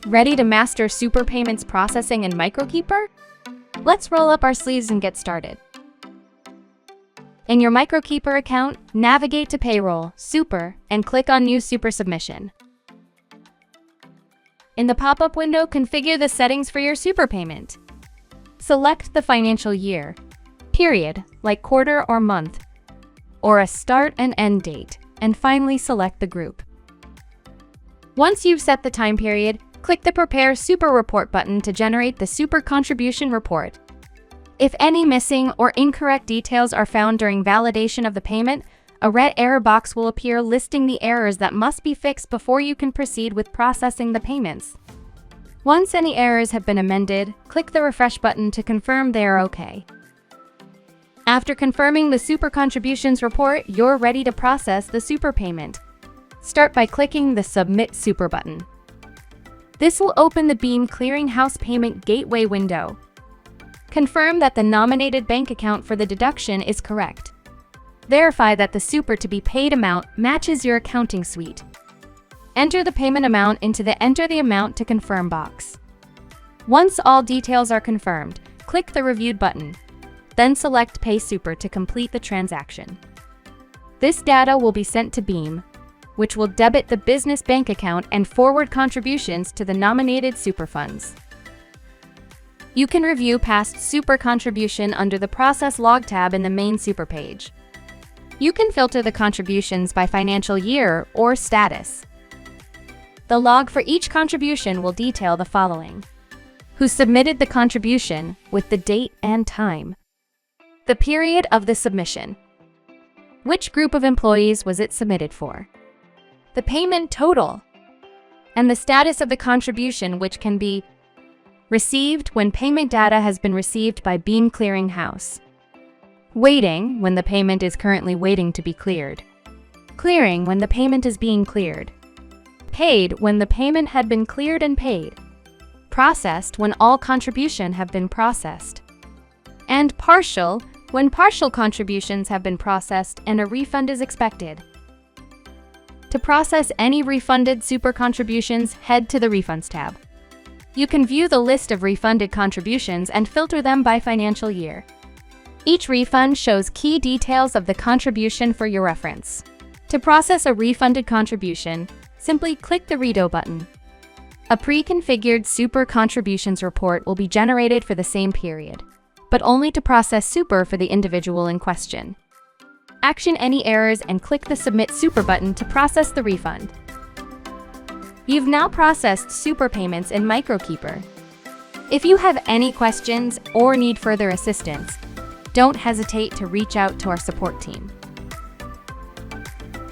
Ready to master super payments processing in Microkeeper? Let's roll up our sleeves and get started. In your Microkeeper account, navigate to Payroll, Super, and click on New Super Submission. In the pop-up window, configure the settings for your super payment. Select the financial year, period, like quarter or month, or a start and end date, and finally select the group. Once you've set the time period, click the Prepare Super Report button to generate the Super Contribution Report. If any missing or incorrect details are found during validation of the payment, a red error box will appear listing the errors that must be fixed before you can proceed with processing the payments. Once any errors have been amended, click the Refresh button to confirm they are okay. After confirming the Super Contributions Report, you're ready to process the super payment. Start by clicking the Submit Super button. This will open the Beam Clearinghouse Payment Gateway window. Confirm that the nominated bank account for the deduction is correct. Verify that the super to be paid amount matches your accounting suite. Enter the payment amount into the Enter the Amount to Confirm box. Once all details are confirmed, click the Reviewed button. Then select Pay Super to complete the transaction. This data will be sent to Beam, which will debit the business bank account and forward contributions to the nominated super funds. You can review past super contribution under the Process Log tab in the main super page. You can filter the contributions by financial year or status. The log for each contribution will detail the following: who submitted the contribution with the date and time, the period of the submission, which group of employees was it submitted for, the payment total, and the status of the contribution, which can be received when payment data has been received by Beam Clearinghouse, waiting when the payment is currently waiting to be cleared, clearing when the payment is being cleared, paid when the payment had been cleared and paid, processed when all contribution have been processed, and partial when partial contributions have been processed and a refund is expected. To process any refunded super contributions, head to the Refunds tab. You can view the list of refunded contributions and filter them by financial year. Each refund shows key details of the contribution for your reference. To process a refunded contribution, simply click the Redo button. A pre-configured Super Contributions Report will be generated for the same period, but only to process super for the individual in question. Action any errors and click the Submit Super button to process the refund. You've now processed super payments in Microkeeper. If you have any questions or need further assistance, don't hesitate to reach out to our support team.